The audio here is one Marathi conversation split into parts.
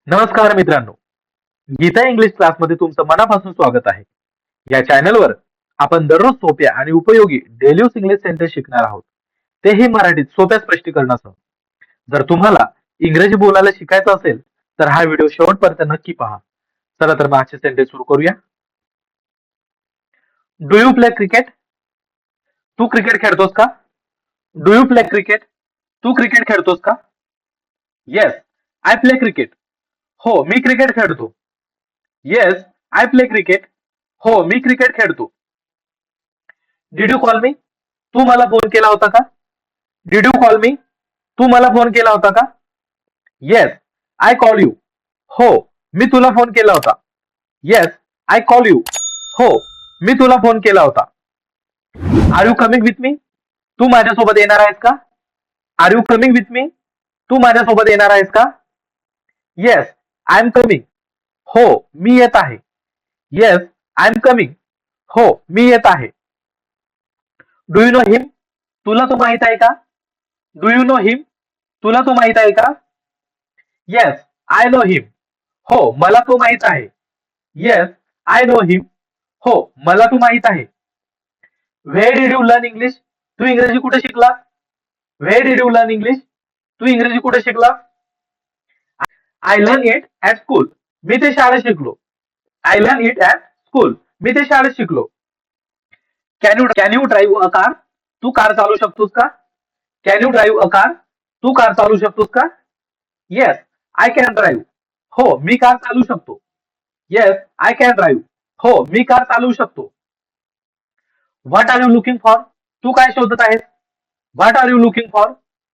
नमस्कार मित्रांनो, गीता इंग्लिश क्लासमध्ये तुमचं मनापासून स्वागत आहे. या चॅनलवर आपण दररोज सोप्या आणि उपयोगी डेली यूज इंग्लिश सेंटेन्स शिकणार आहोत. तेही मराठीत सोप्या स्पष्टीकरणासह. जर तुम्हाला इंग्रजी बोलायला शिकायचं असेल तर हा व्हिडिओ शेवटपर्यंत नक्की पहा. चला तर मग आजचे सेंटेन्स सुरू करूया. Do you play cricket? तू क्रिकेट खेळतोस का? Do you play cricket? तू क्रिकेट खेळतोस का? Yes, I play cricket. हो, मी क्रिकेट खेळतो. Yes, I play cricket. हो, मी क्रिकेट खेळतो. Did you call me? तू मला फोन केला होता का? Did you call me? तू मला फोन केला होता का? Yes, I call you. हो, मी तुला फोन केला होता. Yes, I call you. हो, मी तुला फोन केला होता. Are you coming with me? तू माझ्यासोबत येणार आहेस का? Are you coming with me? तू माझ्यासोबत येणार आहेस का? Yes, I am coming. हो, मी येत आहे. Yes, I am coming. हो, मी येत आहे. Do you know him? तुला तो माहित आहे का? Do you know him? तुला तो माहित आहे का? Yes, I know him. हो, मला तो माहित आहे. Yes, I know him. हो, मला तो माहित आहे. Where did you learn English? तू इंग्रजी कुठे शिकला? Where did you learn English? तू इंग्रजी कुठे शिकला? I learn it at school. मी ते शाळेत शिकलो. I learn it at school. मी ते शाळेत शिकलो. Can you drive a car? तू कार चालू शकतोस का? Can you drive a car? तू कार चालू शकतोस का? Yes, I can drive. हो, मी कार चालू शकतो. Yes, I can drive. हो, मी कार चालवू शकतो. What are you looking for? तू काय शोधत आहेस? What are you looking for?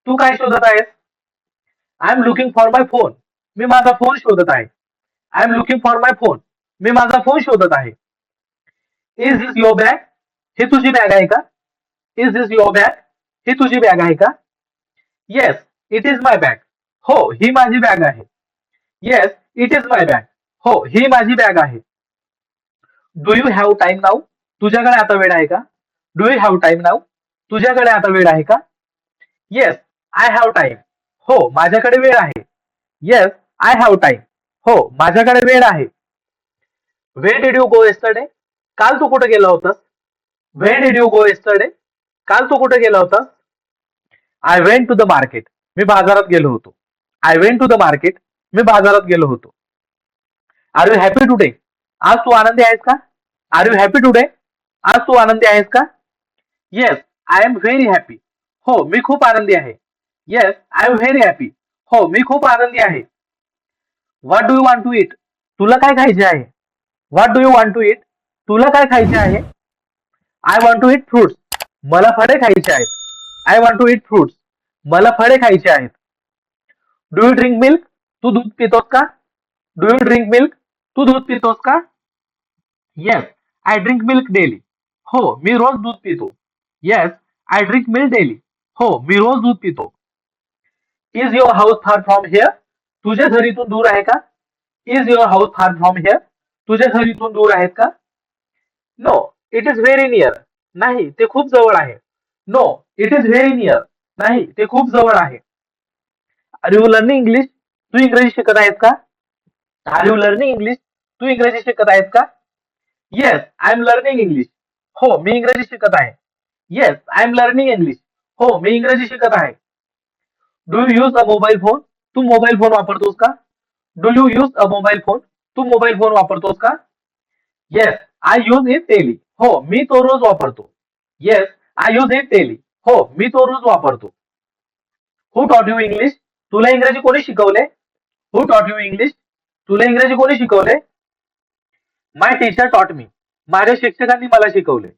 तू काय शोधत आहेस? I am looking for my phone. मी माझा फोन शोधत आहे. I am looking for my phone. मी माझा फोन शोधत आहे. Is this your bag? ही तुझी बॅग आहे का? Is this your bag? ही तुझी बॅग आहे का? Yes, it is my bag. हो, ही माझी बॅग आहे. Yes, it is my bag. हो, ही माझी बॅग आहे. Do you have time now? तुझ्याकडे आता वेळ आहे का? Do you have time now? तुझ्याकडे आता वेळ आहे का? Yes, I have time. हो, माझ्याकडे वेळ आहे. Yes, I have time. हो, माझ्याकडे वेळ आहे. वेर डिड यू गो येस्टरडे? काल तू कुठे गेला होतास? वेर डिड यू गो येस्टरडे? काल तू कुठे गेला होतास? I went to the market. मी बाजारात गेलो होतो. I went to the market. मी बाजारात गेलो होतो. Are you happy today? आज तू आनंदी आहेस का? Are you happy today? आज तू आनंदी आहेस का? Yes, I am very happy. हो, मी खूप आनंदी आहे. Yes, I am very happy. हो, मी खूप आनंदी आहे. What do you want to eat? तुला काय खायचे आहे? What do you want to eat? तुला काय खायचे आहे? I want to eat fruits. मला फळे खायचे आहेत. I want to eat fruits. मला फळे खायचे आहेत. Do you drink milk? तू दूध पितोस का? Do you drink milk? तू दूध पितोस का? Yes, I drink milk daily. हो, मी रोज दूध पितो. Yes, I drink milk daily. हो, मी रोज दूध पितो. Is your house far from here? तुझ्या घरीतून दूर आहे का? Is your house far from here? तुझ्या घरीतून दूर आहेत का? No, it is very near. नाही, ते खूप जवळ आहे. No, it is very near. नाही, ते खूप जवळ आहे. Are you learning English? तू इंग्रजी शिकत आहेस का? Are you learning English? तू इंग्रजी शिकत आहेस का? Yes, I am learning English. हो, मी इंग्रजी शिकत आहे. Yes, I am learning English. हो, मी इंग्रजी शिकत आहे. Do you use a mobile phone? तू मोबाईल फोन वापरतोस का? Do you use a mobile phone? तू मोबाईल फोन वापरतोस का? Yes, I use it daily. हो, मी तो रोज वापरतो. Yes, I use it daily. हो, मी तो रोज वापरतो. हु टॉट यू इंग्लिश? तुला इंग्रजी कोणी शिकवले? हु टॉट यू इंग्लिश? तुला इंग्रजी कोणी शिकवले? माय टीचर टॉट मी. माझ्या शिक्षकांनी मला शिकवले.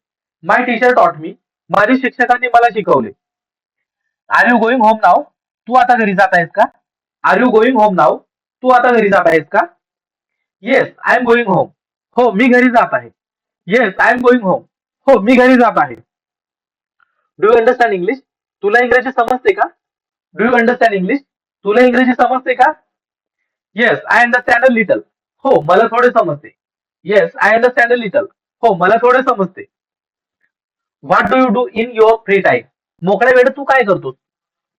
माय टीचर टॉट मी. माझ्या शिक्षकांनी मला शिकवले. Are you going home now? तू आता घरी जात आहेस का? Are you going home now? तू आता घरी जात आहेस का? Yes, I am going home. हो, मी घरी जात आहे. Yes, I am going home. हो, मी घरी जात आहे. Do you understand English? तुला इंग्रजी समजते का? Do you understand English? तुला इंग्रजी समजते का? Yes, I understand a little. हो, मला थोडे समजते. Yes, I understand a little. हो, मला थोडे समजते. What do you do in your free time? मोकळ्या वेळेत तू काय करतोस?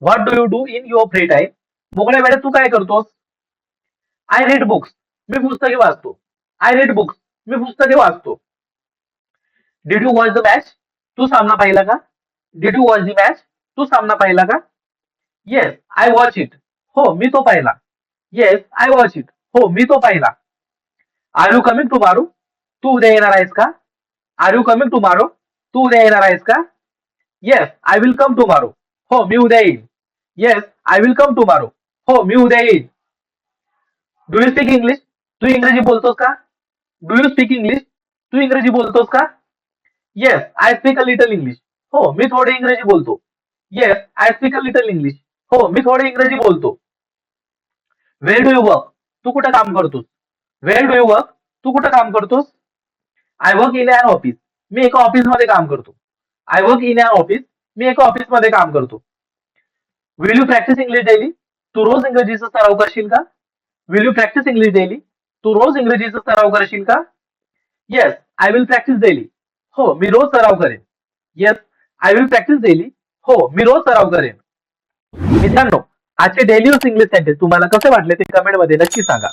What do you do in your free time? मोकळ्या वेळेत तू काय करतोस? आय रीड बुक्स, मी पुस्तके वाचतो. आय रीड बुक्स, मी पुस्तके वाचतो. Did you watch the match, तू सामना पाहिला का? Did you watch the match, तू सामना पाहिला का? येस आय वॉच इट, हो मी तो पाहिला. येस आय वॉच इट, हो मी तो पाहिला. आर यू कमिंग टुमारो, तू उद्या येणार आहेस का? आर यू कमिंग टुमारो, तू उद्या येणार आहेस का? Yes I will come tomorrow, हो मी उद्या येईन. Yes I will come tomorrow, हो मी उद्या येईन. डू यू स्पीक इंग्लिश, तू इंग्रजी बोलतोस का? डू यू स्पीक इंग्लिश, तू इंग्रजी बोलतोस का? Yes I speak a little English, हो मी थोडे इंग्रजी बोलतो. Yes I speak a little English, हो मी थोडे इंग्रजी बोलतो. वेअर डू यू वर्क, तू कुठे काम करतोस? वेअर डू यू वर्क, तू कुठे काम करतोस? I work in an office, मी एका ऑफिसमध्ये काम करतो. I work in an office, मी एका ऑफिसमध्ये काम करतो. Will you practise English daily, तू रोज इंग्रजीचा सराव करशील का? Will you practise English daily, तू रोज इंग्रजीचा सराव करशील का? Yes I will practice daily, हो मी रोज सराव करेन. Yes I will practice daily, हो मी रोज सराव करेन. मित्रांनो, आजचे डेली यूज इंग्लिश सेंटेन्स तुम्हाला कसे वाटले ते कमेंट मध्ये नक्की सांगा.